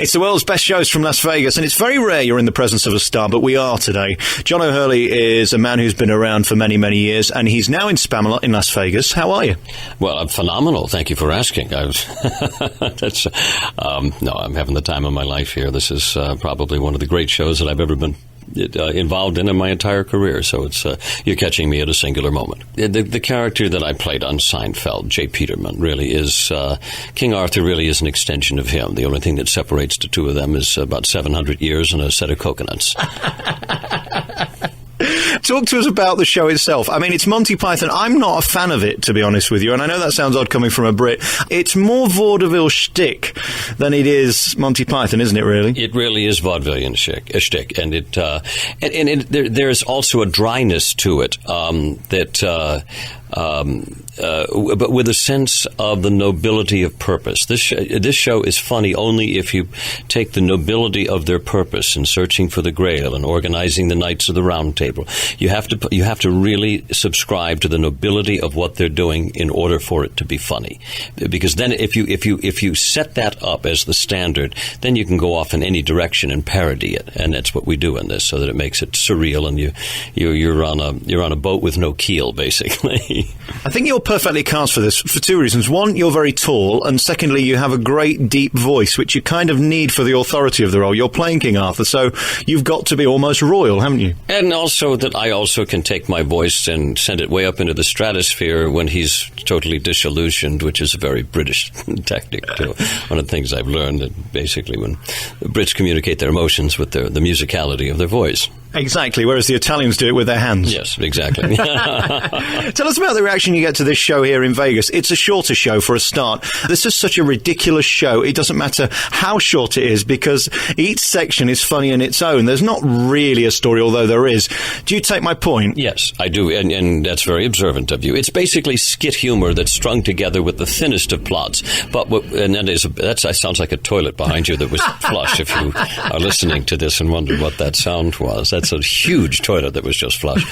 It's the world's best shows from Las Vegas, and it's very rare you're in the presence of a star, but we are today. John O'Hurley is a man who's been around for many, many years, and he's now in Spamalot in Las Vegas. How are you? Well, I'm phenomenal. Thank you for asking. No, I'm having the time of my life here. This is probably one of the great shows that I've ever been involved in my entire career, so it's you're catching me at a singular moment. The character that I played on Seinfeld, J. Peterman, really is King Arthur. Really is an extension of him. The only thing that separates the two of them is about 700 years and a set of coconuts. Talk to us about the show itself. I mean, it's Monty Python. I'm not a fan of it, to be honest with you, and I know that sounds odd coming from a Brit. It's more vaudeville shtick than it is Monty Python, isn't it, really? It really is vaudevillian shtick, and there's also a dryness to it but with a sense of the nobility of purpose. This show is funny only if you take the nobility of their purpose in searching for the Grail and organizing the Knights of the Round Table. You have to really subscribe to the nobility of what they're doing in order for it to be funny. Because then, if you set that up as the standard, then you can go off in any direction and parody it, and that's what we do in this, so that it makes it surreal, and you're on a boat with no keel, basically. I think you're perfectly cast for this for two reasons. One, you're very tall, and secondly, you have a great deep voice, which you kind of need for the authority of the role. You're playing King Arthur, so you've got to be almost royal, haven't you? And also that I also can take my voice and send it way up into the stratosphere when he's totally disillusioned, which is a very British tactic, too. One of the things I've learned, that basically when the Brits communicate their emotions with the musicality of their voice. Exactly, whereas the Italians do it with their hands. Yes, exactly. Tell us about the reaction you get to this show here in Vegas. It's a shorter show for a start. This is such a ridiculous show. It doesn't matter how short it is, because each section is funny in its own. There's not really a story, although there is. Do you take my point? Yes, I do, and that's very observant of you. It's basically skit humor that's strung together with the thinnest of plots. That sounds like a toilet behind you that was flush, if you are listening to this and wonder what that sound was. That's a huge toilet that was just flush.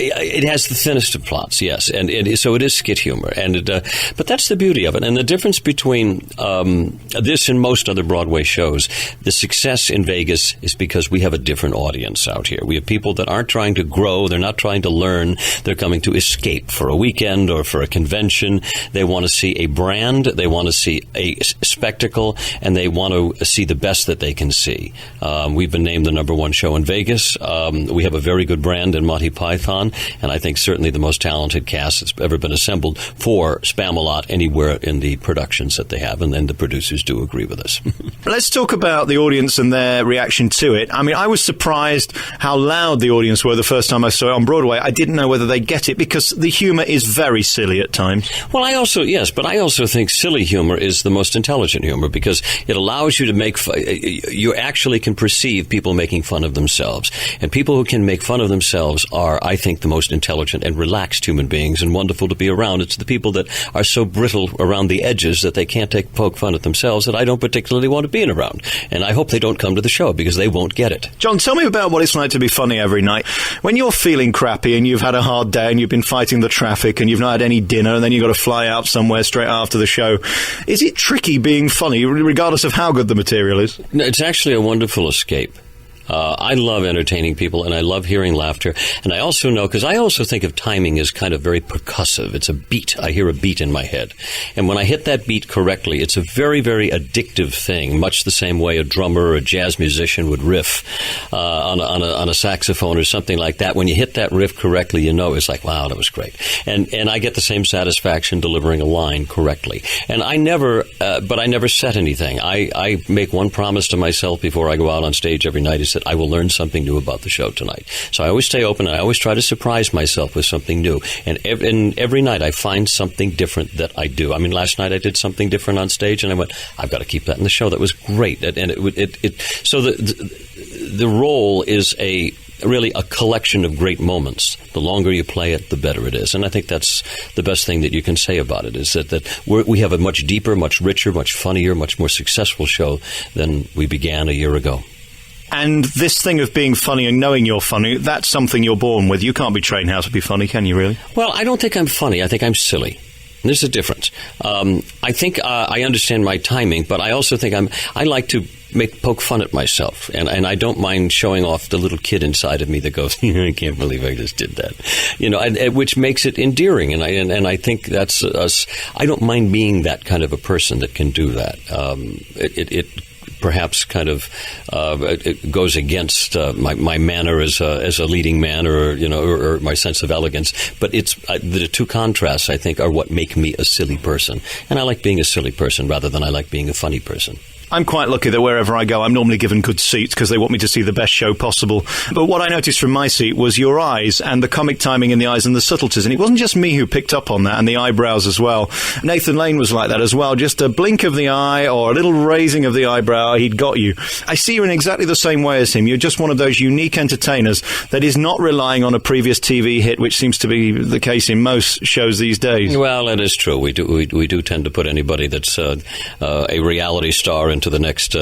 It has the thinnest of plots, yes, and so it is skit humor, but that's the beauty of it. And the difference between this and most other Broadway shows, the success in Vegas is because we have a different audience out here. We have people that aren't trying to grow, they're not trying to learn, they're coming to escape for a weekend or for a convention. They want to see a brand, they want to see a spectacle, and they want to see the best that they can see. We've been named the #1 show in Vegas. We have a very good brand in Monty Python, and I think certainly the most talented cast that's ever been assembled for Spamalot anywhere in the productions that they have, and then the producers do agree with us. Let's talk about the audience and their reaction to it. I mean, I was surprised how loud the audience were the first time I saw it on Broadway. I didn't know whether they'd get it, because the humor is very silly at times. Well, I also think silly humor is the most intelligent humor, because it allows you to make you actually can perceive people making fun of themselves. And people who can make fun of themselves are, I think, the most intelligent and relaxed human beings, and wonderful to be around. It's the people that are so brittle around the edges that they can't poke fun at themselves that I don't particularly want to be around. And I hope they don't come to the show, because they won't get it. John, tell me about what it's like to be funny every night. When you're feeling crappy and you've had a hard day and you've been fighting the traffic and you've not had any dinner and then you've got to fly out somewhere straight after the show, is it tricky being funny, regardless of how good the material is? No, it's actually a wonderful escape. I love entertaining people, and I love hearing laughter. And I also know, because I also think of timing as kind of very percussive. It's a beat. I hear a beat in my head. And when I hit that beat correctly, it's a very, very addictive thing, much the same way a drummer or a jazz musician would riff on a saxophone or something like that. When you hit that riff correctly, you know it's like, wow, that was great. And I get the same satisfaction delivering a line correctly. And I never set anything. I make one promise to myself before I go out on stage every night, is that I will learn something new about the show tonight. So I always stay open, and I always try to surprise myself with something new. And every night I find something different that I do. I mean, last night I did something different on stage, and I went, I've got to keep that in the show. That was great. So the role is really a collection of great moments. The longer you play it, the better it is. And I think that's the best thing that you can say about it, is that we have a much deeper, much richer, much funnier, much more successful show than we began a year ago. And this thing of being funny and knowing you're funny, that's something you're born with. You can't be trained how to be funny, can you, really? Well, I don't think I'm funny. I think I'm silly. There's a difference. I think I understand my timing, but I also think I like to poke fun at myself, and I don't mind showing off the little kid inside of me that goes, I can't believe I just did that, which makes it endearing, and I think that's us. I don't mind being that kind of a person that can do that. It perhaps kind of it goes against my manner as a leading man, or my sense of elegance. But it's the two contrasts, I think, are what make me a silly person, and I like being a silly person rather than I like being a funny person. I'm quite lucky that wherever I go, I'm normally given good seats because they want me to see the best show possible. But what I noticed from my seat was your eyes and the comic timing in the eyes and the subtleties. And it wasn't just me who picked up on that, and the eyebrows as well. Nathan Lane was like that as well. Just a blink of the eye or a little raising of the eyebrow, he'd got you. I see you in exactly the same way as him. You're just one of those unique entertainers that is not relying on a previous TV hit, which seems to be the case in most shows these days. Well, that is true. We do tend to put anybody that's a reality star into the next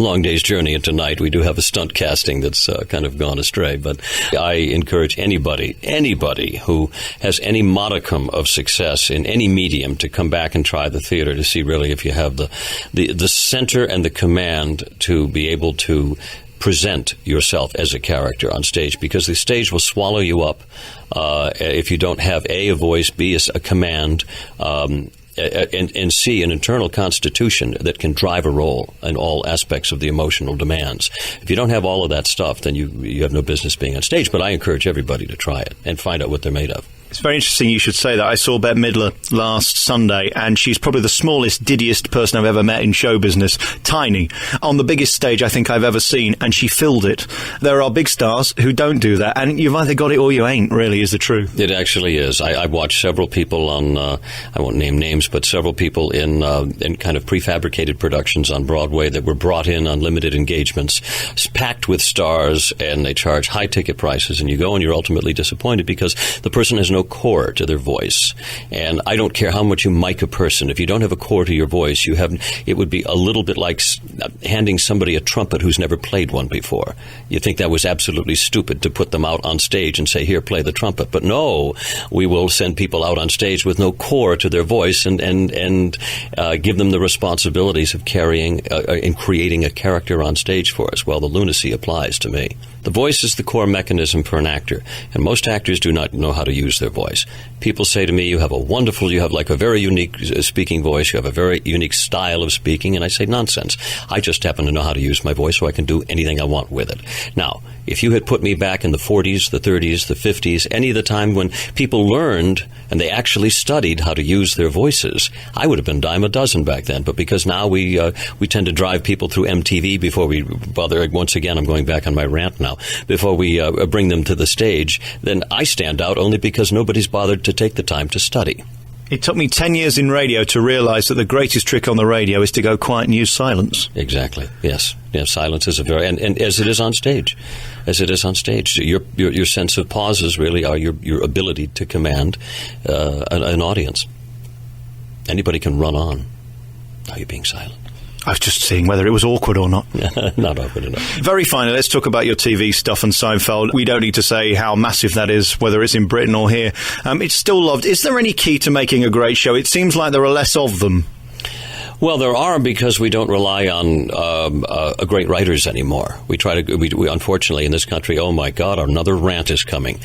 long day's journey into night. We do have a stunt casting that's kind of gone astray, but I encourage anybody who has any modicum of success in any medium to come back and try the theater to see really if you have the center and the command to be able to present yourself as a character on stage, because the stage will swallow you up if you don't have a voice, B, a command, and C, an internal constitution that can drive a role in all aspects of the emotional demands. If you don't have all of that stuff, then you have no business being on stage. But I encourage everybody to try it and find out what they're made of. It's very interesting you should say that. I saw Bette Midler last Sunday, and she's probably the smallest, diddiest person I've ever met in show business. Tiny. On the biggest stage I think I've ever seen, and she filled it. There are big stars who don't do that, and you've either got it or you ain't, really, is the truth. It actually is. I watched several people on, I won't name names, but several people in kind of prefabricated productions on Broadway that were brought in on limited engagements, packed with stars, and they charge high ticket prices, and you go and you're ultimately disappointed because the person has no core to their voice. And I don't care how much you mic a person. If you don't have a core to your voice, it would be a little bit like handing somebody a trumpet who's never played one before. You think that was absolutely stupid to put them out on stage and say, here, play the trumpet. But no, we will send people out on stage with no core to their voice and give them the responsibilities of carrying and creating a character on stage for us. Well, the lunacy applies to me. The voice is the core mechanism for an actor, and most actors do not know how to use their voice. People say to me, you have like a very unique speaking voice, you have a very unique style of speaking, and I say, nonsense. I just happen to know how to use my voice so I can do anything I want with it. Now, if you had put me back in the 40s, the 30s, the 50s, any of the time when people learned and they actually studied how to use their voices, I would have been dime a dozen back then. But because now we tend to drive people through MTV before we bother, once again, I'm going back on my rant now, before we bring them to the stage, then I stand out only because nobody's bothered to take the time to study. It took me 10 years in radio to realize that the greatest trick on the radio is to go quiet and use silence. Exactly. Yes. Yeah, silence is a very, and as it is on stage, your sense of pauses really are your ability to command an audience. Anybody can run on. Now you're being silent. I was just seeing whether it was awkward or not. Not awkward enough. Very finally, let's talk about your TV stuff and Seinfeld. We don't need to say how massive that is, whether it's in Britain or here. It's still loved. Is there any key to making a great show? It seems like there are less of them. Well, there are, because we don't rely on great writers anymore. We unfortunately in this country, oh my God, another rant is coming.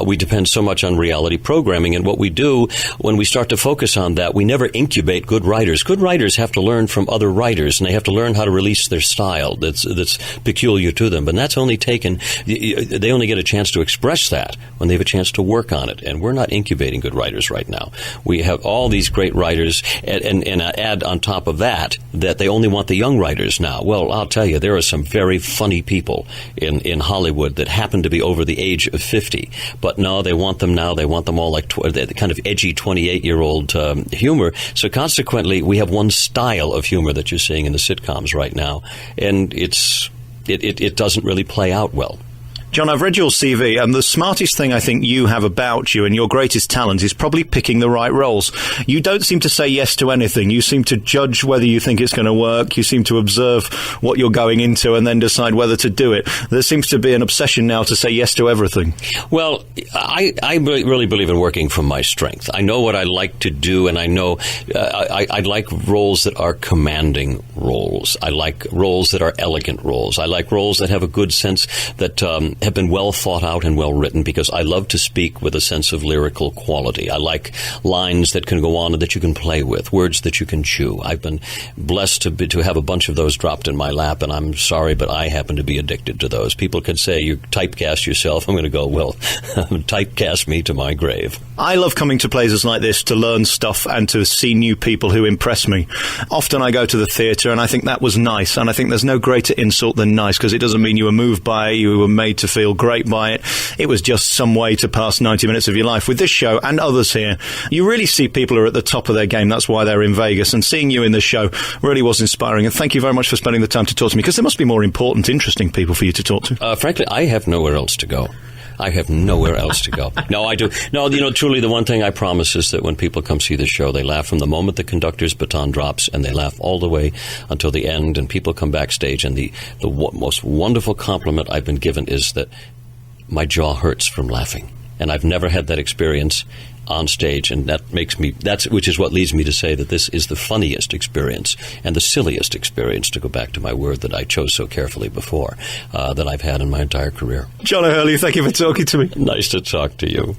We depend so much on reality programming, and what we do when we start to focus on that, we never incubate good writers. Good writers have to learn from other writers, and they have to learn how to release their style that's peculiar to them. But that's only they only get a chance to express that when they have a chance to work on it. And we're not incubating good writers right now. We have all these great writers, and add on top of that they only want the young writers now. Well, I'll tell you, there are some very funny people in Hollywood that happen to be over the age of 50. But no, they want them now. They want them all like the kind of edgy 28-year-old humor. So consequently, we have one style of humor that you're seeing in the sitcoms right now, and it doesn't really play out well. John, I've read your CV, and the smartest thing I think you have about you and your greatest talent is probably picking the right roles. You don't seem to say yes to anything. You seem to judge whether you think it's going to work. You seem to observe what you're going into and then decide whether to do it. There seems to be an obsession now to say yes to everything. Well, I really believe in working from my strength. I know what I like to do, and I know I like roles that are commanding roles. I like roles that are elegant roles. I like roles that have a good sense, that have been well thought out and well written, because I love to speak with a sense of lyrical quality. I like lines that can go on and that you can play with, words that you can chew. I've been blessed to have a bunch of those dropped in my lap, and I'm sorry, but I happen to be addicted to those. People can say you typecast yourself. I'm going to go, well, typecast me to my grave. I love coming to places like this to learn stuff and to see new people who impress me. Often I go to the theatre and I think that was nice, and I think there's no greater insult than nice, because it doesn't mean you were moved by it, you were made to feel great by it. It was just some way to pass 90 minutes of your life. With this show and others here, you really see people who are at the top of their game. That's why they're in Vegas, and seeing you in this show really was inspiring. And thank you very much for spending the time to talk to me, because there must be more important, interesting people for you to talk to. Frankly, I have nowhere else to go. I have nowhere else to go. No, I do. No, truly the one thing I promise is that when people come see the show, they laugh from the moment the conductor's baton drops, and they laugh all the way until the end, and people come backstage, and the most wonderful compliment I've been given is that my jaw hurts from laughing. And I've never had that experience on stage, and which is what leads me to say that this is the funniest experience and the silliest experience, to go back to my word that I chose so carefully before, that I've had in my entire career. John O'Hurley, thank you for talking to me. Nice to talk to you.